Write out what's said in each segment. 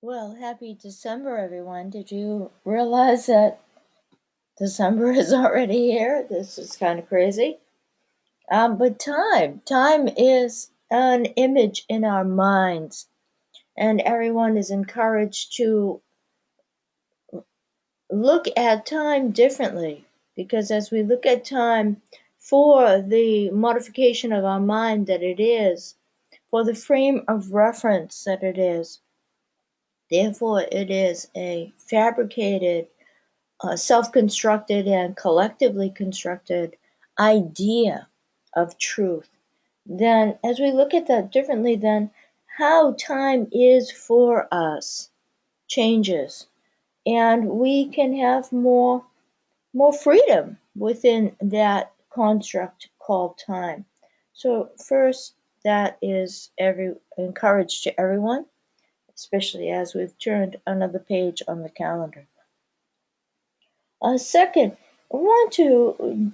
Well, happy December, everyone. Did you realize that December is already here? This is kind of crazy. But time is an image in our minds, and everyone is encouraged to look at time differently because as we look at time for the modification of our mind that it is, for the frame of reference that it is, therefore it is a fabricated self-constructed and collectively constructed idea of truth, then as we look at that differently, then how time is for us changes, and we can have more freedom within that construct called time. So first, that is every encouraged to everyone, especially as we've turned another page on the calendar. Second, I want to,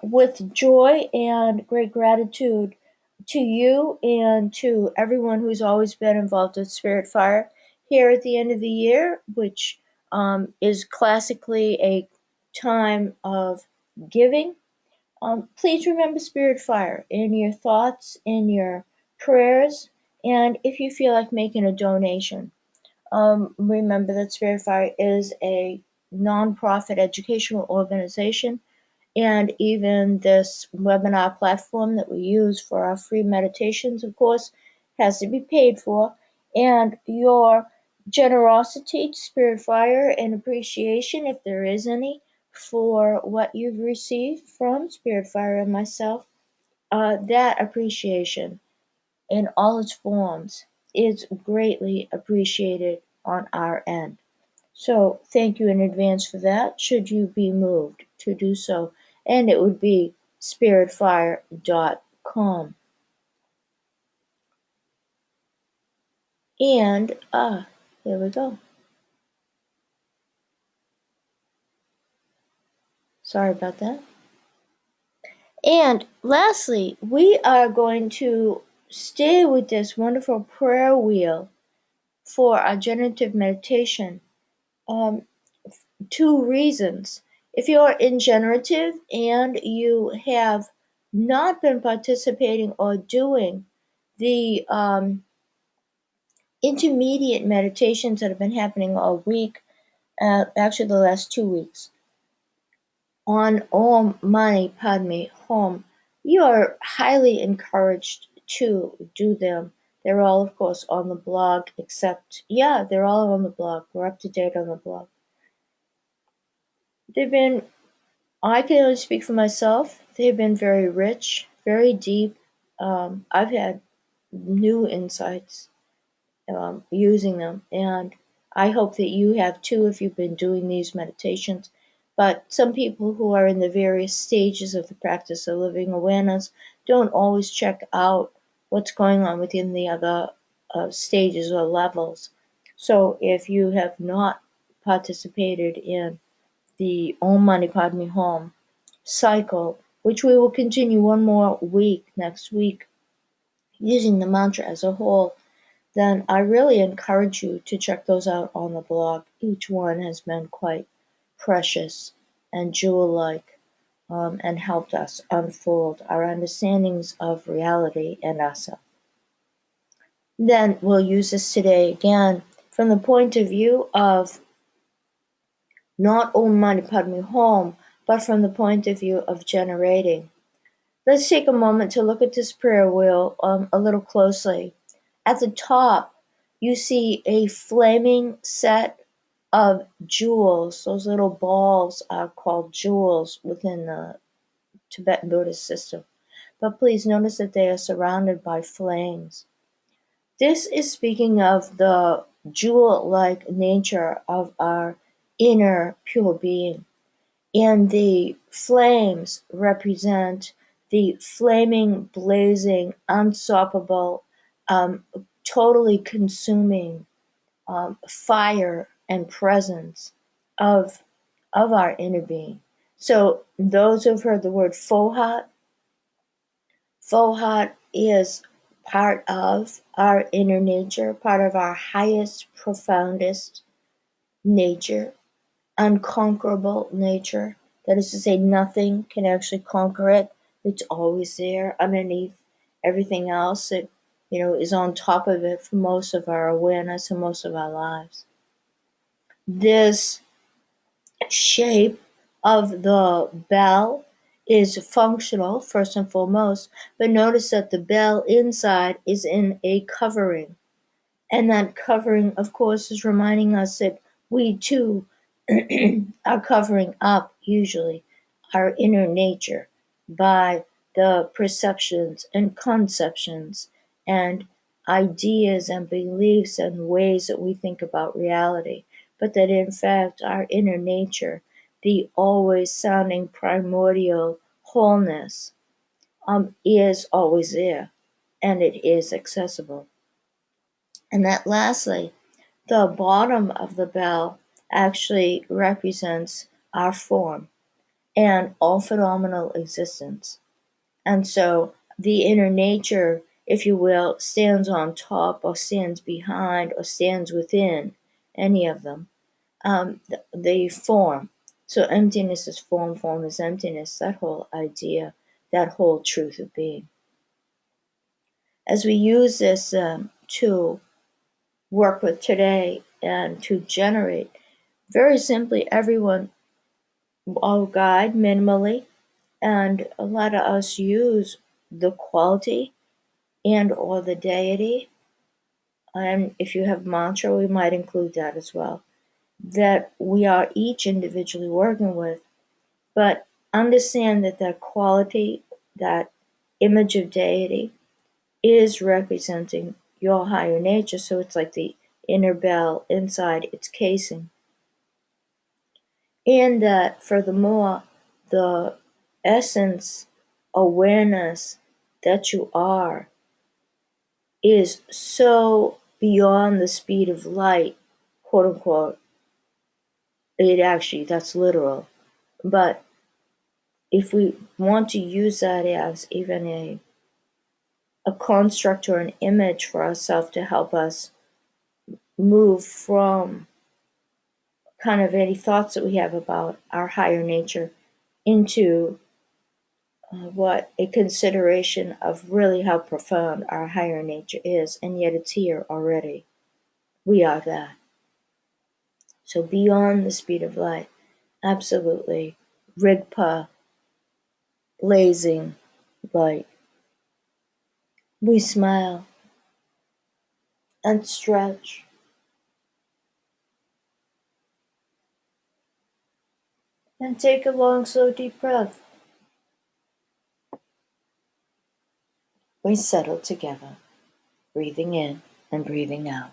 with joy and great gratitude to you and to everyone who's always been involved with Spirit Fire here at the end of the year, which is classically a time of giving. Please remember Spirit Fire in your thoughts, in your prayers, and if you feel like making a donation. Remember that Spirit Fire is a nonprofit educational organization, and even this webinar platform that we use for our free meditations, of course, has to be paid for. And your generosity to Spirit Fire and appreciation, if there is any, for what you've received from Spirit Fire and myself, that appreciation in all its forms is greatly appreciated on our end. So thank you in advance for that, should you be moved to do so. And it would be spiritfire.com. And, there we go. Sorry about that. And lastly, we are going to stay with this wonderful prayer wheel for our generative meditation. Um, Two reasons. If you're in generative and you have not been participating or doing the intermediate meditations that have been happening all week, actually the last 2 weeks, on Om Mani Padme Hum, you are highly encouraged to do them. They're all, of course, on the blog, except, yeah, they're all on the blog. We're up to date on the blog. They've been, I can only speak for myself, they've been very rich, very deep. I've had new insights using them. And I hope that you have too if you've been doing these meditations. But some people who are in the various stages of the practice of living awareness don't always check out what's going on within the other stages or levels. So if you have not participated in the Om Mani Padme Hum cycle, which we will continue one more week next week, using the mantra as a whole, then I really encourage you to check those out on the blog. Each one has been quite precious and jewel-like, and helped us unfold our understandings of reality and ourselves. Then we'll use this today again from the point of view of not Om Mani Padme Hum, but from the point of view of generating. Let's take a moment to look at this prayer wheel a little closely. At the top, you see a flaming set of jewels. Those little balls are called jewels within the Tibetan Buddhist system. But please notice that they are surrounded by flames. This is speaking of the jewel-like nature of our inner pure being. And the flames represent the flaming, blazing, unstoppable, totally consuming fire and presence of our inner being. So those who've heard the word Fohat is part of our inner nature, part of our highest, profoundest nature, unconquerable nature. That is to say, nothing can actually conquer it. It's always there underneath everything else that, is on top of it for most of our awareness and most of our lives. This shape of the bell is functional, first and foremost, but notice that the bell inside is in a covering. And that covering, of course, is reminding us that we too are covering up, usually, our inner nature by the perceptions and conceptions and ideas and beliefs and ways that we think about reality. But that in fact, our inner nature, the always sounding primordial wholeness, is always there and it is accessible. And that lastly, the bottom of the bell actually represents our form and all phenomenal existence. And so the inner nature, if you will, stands on top or stands behind or stands within any of them, the form. So emptiness is form, form is emptiness, that whole idea, that whole truth of being. As we use this tool, work with today and to generate, very simply, everyone, I'll guide minimally, and let us use the quality and or the deity. And if you have mantra, we might include that as well, that we are each individually working with. But understand that that quality, that image of deity, is representing your higher nature. So it's like the inner bell inside its casing. And that furthermore, the essence, awareness that you are is so beyond the speed of light, quote unquote. It actually, that's literal. But if we want to use that as even a construct or an image for ourselves to help us move from kind of any thoughts that we have about our higher nature into what a consideration of really how profound our higher nature is, and yet it's here already. We are that. So beyond the speed of light, absolutely, Rigpa, blazing light. We smile and stretch and take a long, slow, deep breath. We settle together, breathing in and breathing out.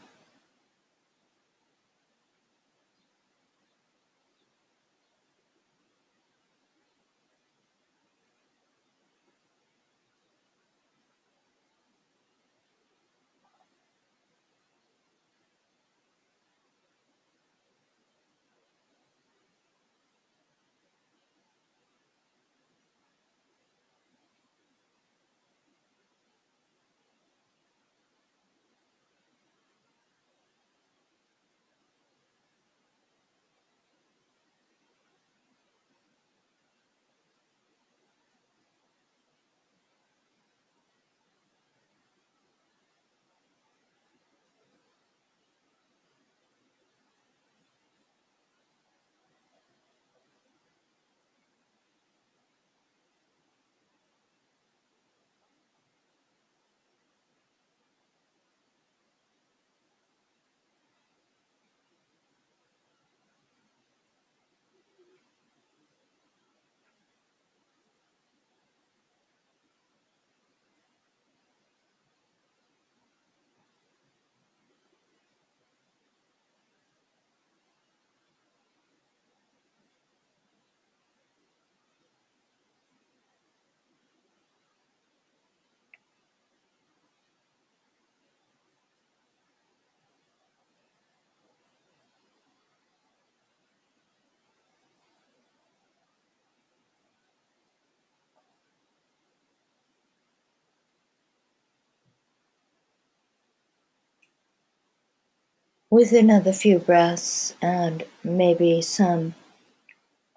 with another few breaths and maybe some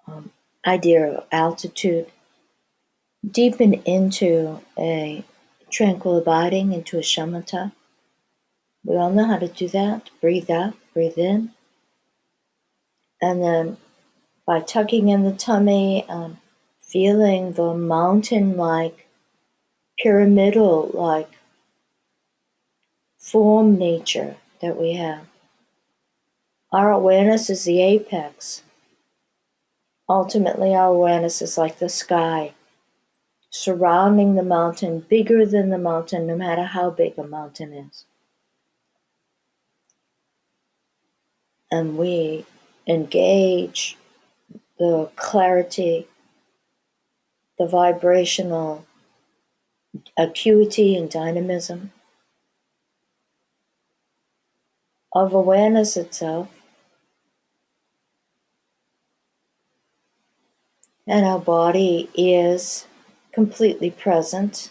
um, idea of altitude, deepen into a tranquil abiding, into a shamatha. We all know how to do that. Breathe out, breathe in. And then by tucking in the tummy, feeling the mountain-like, pyramidal-like form nature that we have. Our awareness is the apex. Ultimately, our awareness is like the sky, surrounding the mountain, bigger than the mountain, no matter how big a mountain is. And we engage the clarity, the vibrational acuity and dynamism of awareness itself, and our body is completely present,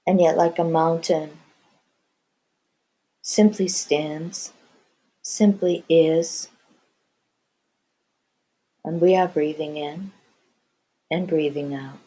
and yet like a mountain, simply stands, simply is, and we are breathing in and breathing out.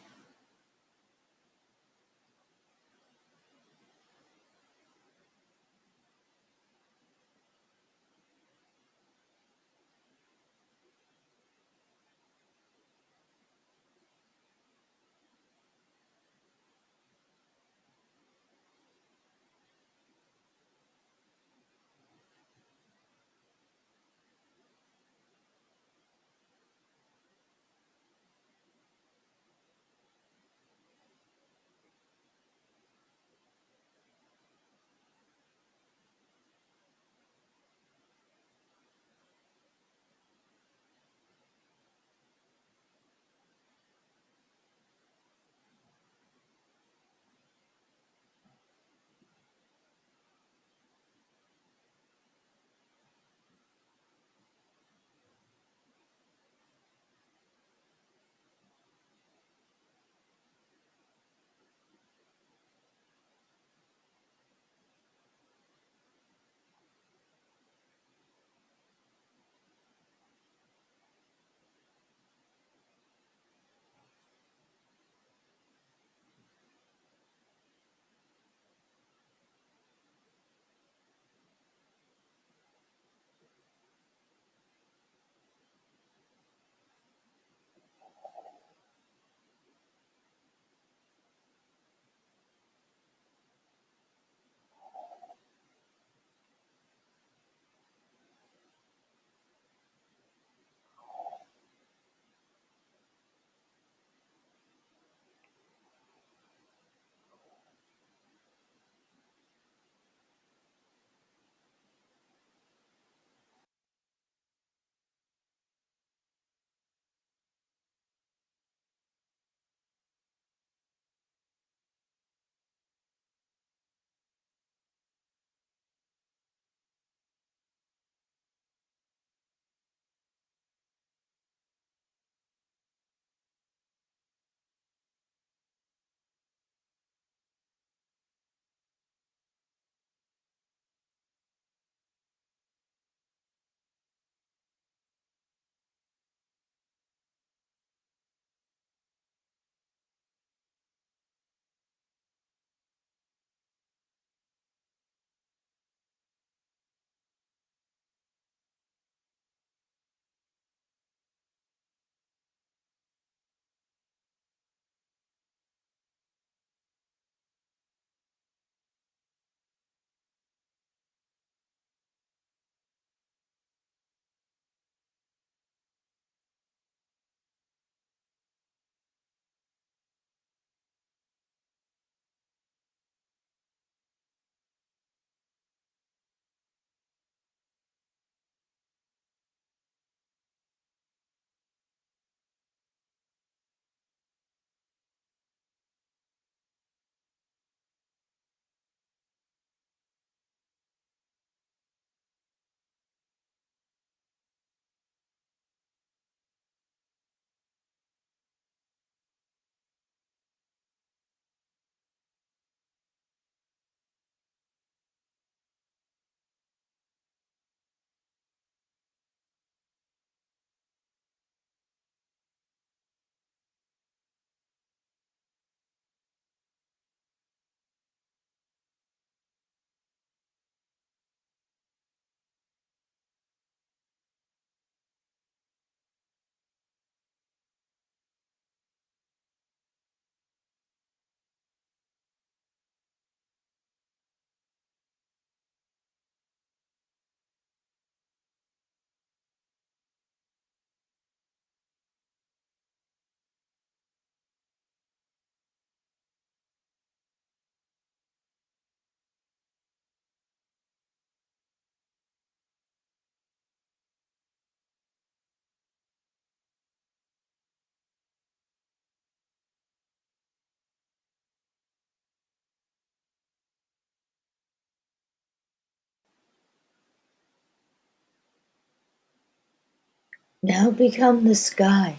Now become the sky.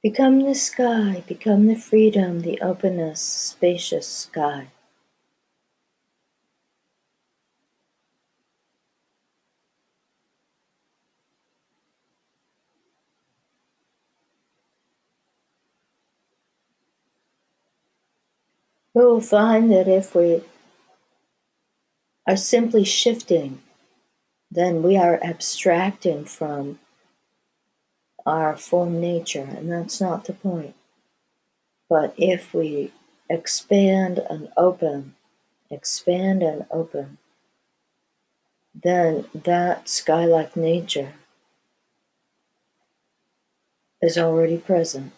Become the sky, become the freedom, the openness, spacious sky. We will find that if we are simply shifting, then we are abstracting from our full nature, and that's not the point. But if we expand and open, then that sky-like nature is already present.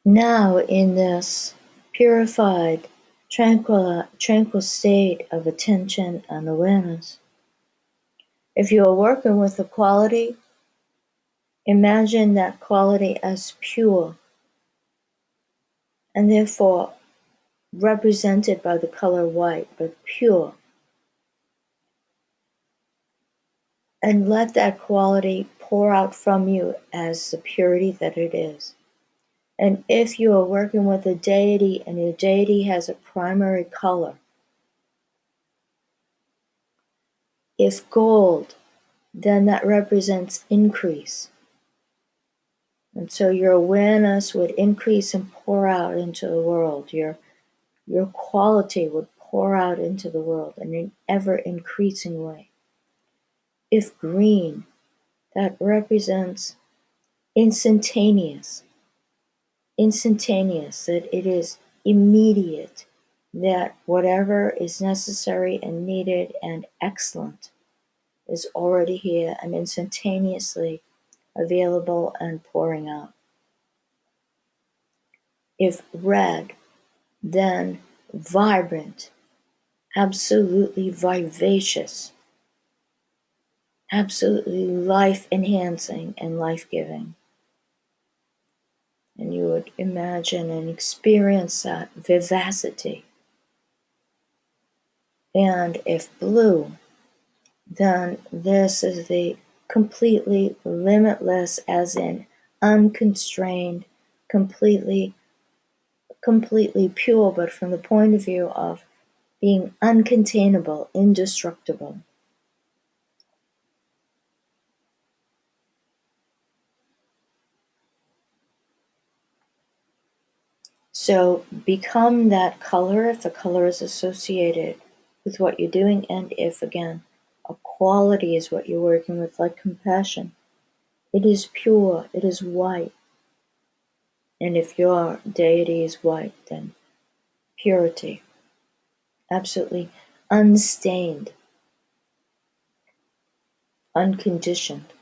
Now in this purified, tranquil state of attention and awareness, if you are working with a quality, imagine that quality as pure and therefore represented by the color white, but pure. And let that quality pour out from you as the purity that it is. And if you are working with a deity and your deity has a primary color, if gold, then that represents increase. And so your awareness would increase and pour out into the world. Your quality would pour out into the world in an ever increasing way. If green, that represents instantaneous, that it is immediate, that whatever is necessary and needed and excellent is already here and instantaneously available and pouring out. If red, then vibrant, absolutely vivacious, absolutely life enhancing and life giving. And you would imagine and experience that vivacity. And if blue, then this is the completely limitless, as in unconstrained, completely completely pure, but from the point of view of being uncontainable, indestructible. So become that color if the color is associated with what you're doing, and if, again, a quality is what you're working with, like compassion. It is pure, it is white. And if your deity is white, then purity, absolutely unstained, unconditioned.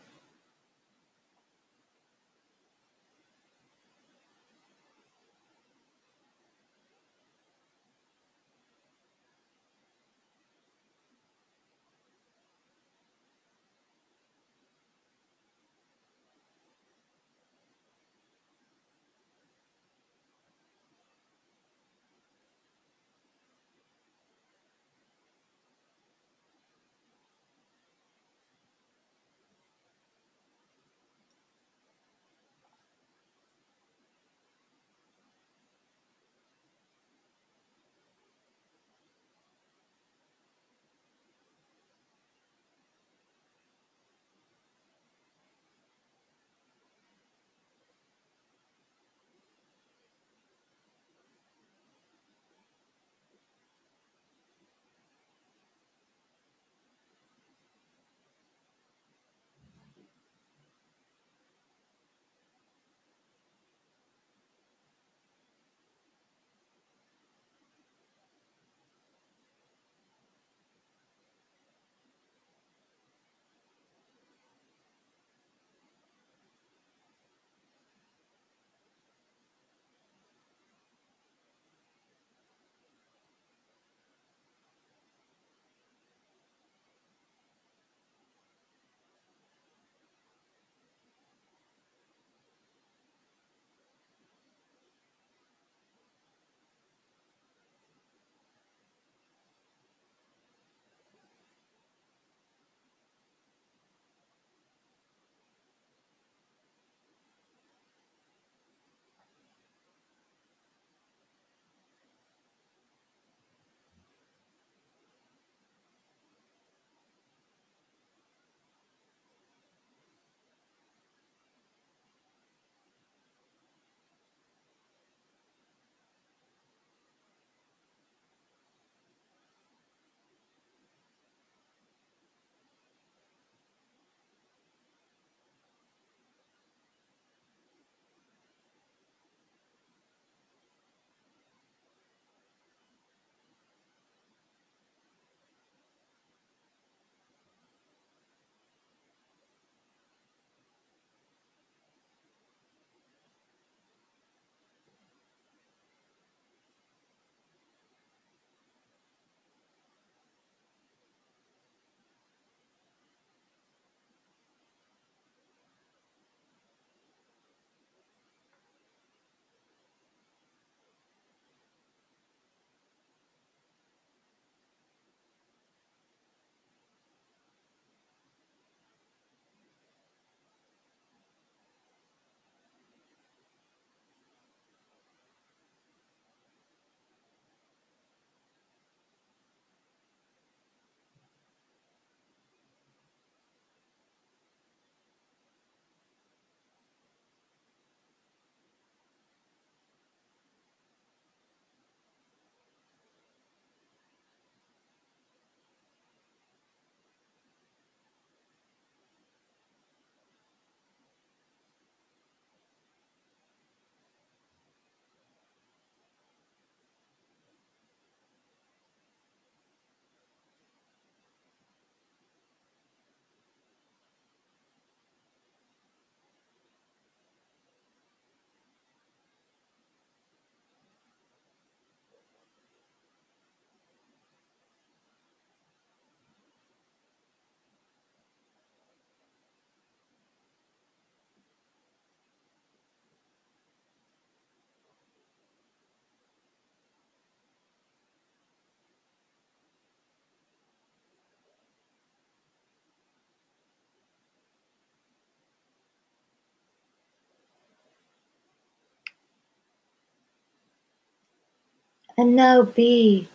And now be,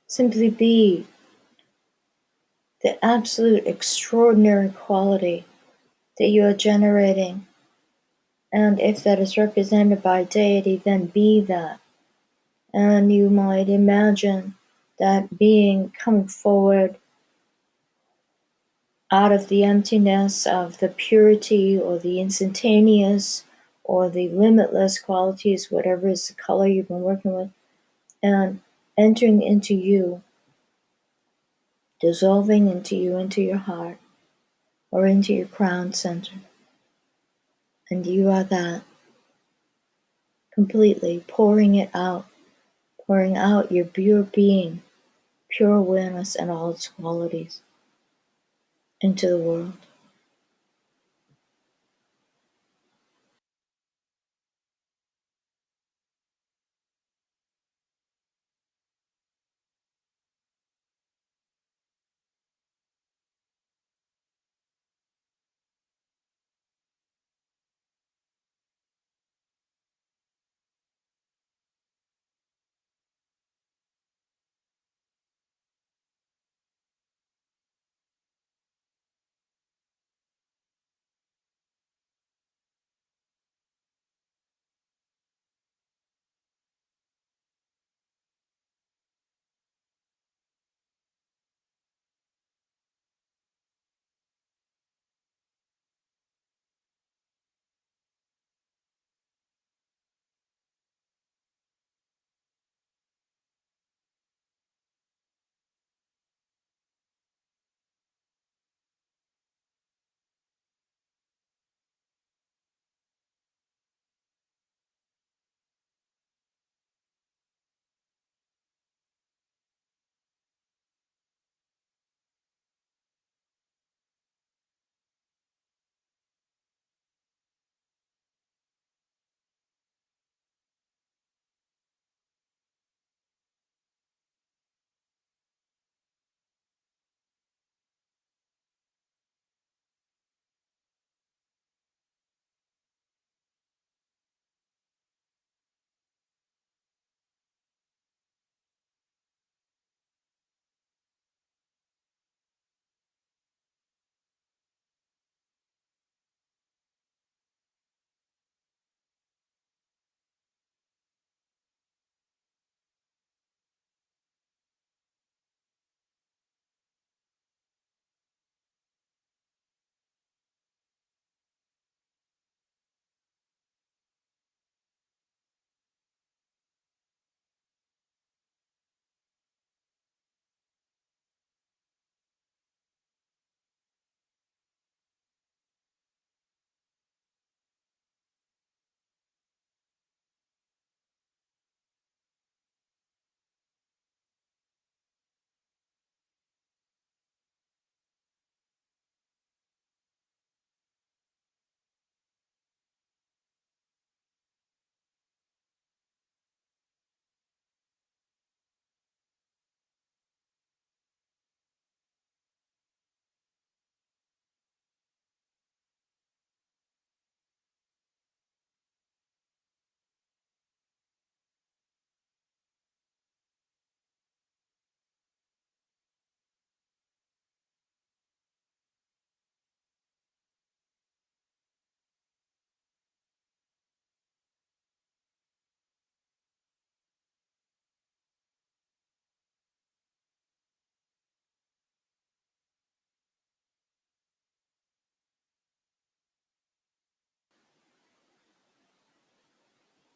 simply be, the absolute extraordinary quality that you are generating. And if that is represented by deity, then be that. And you might imagine that being coming forward out of the emptiness of the purity or the instantaneous or the limitless qualities, whatever is the color you've been working with, and entering into you, dissolving into you, into your heart, or into your crown center. And you are that, completely pouring it out, pouring out your pure being, pure awareness and all its qualities into the world.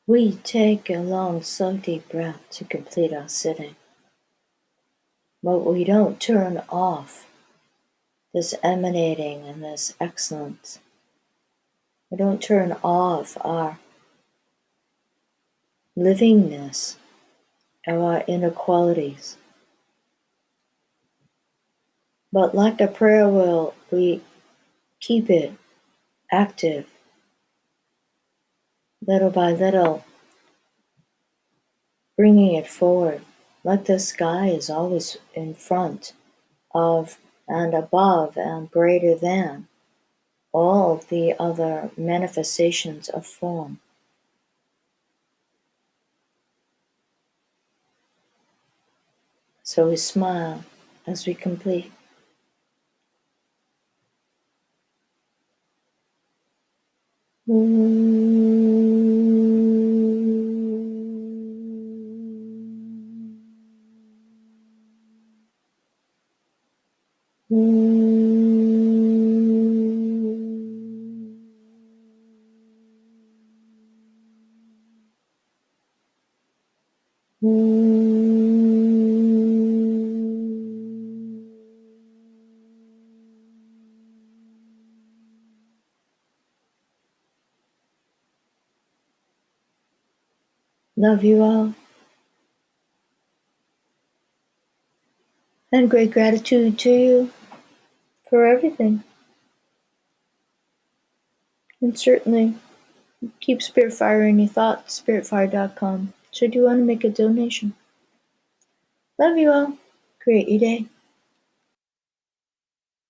We take a long, slow, deep breath to complete our sitting, but we don't turn off this emanating and this excellence. We don't turn off our livingness of our inner qualities. But like the prayer wheel, we keep it active, little by little, bringing it forward. Like the sky is always in front of and above and greater than all the other manifestations of form. So we smile as we complete. Love you all, and great gratitude to you for everything. And certainly keep Spiritfire in your thoughts, spiritfire.com, should you want to make a donation. Love you all. Create your day.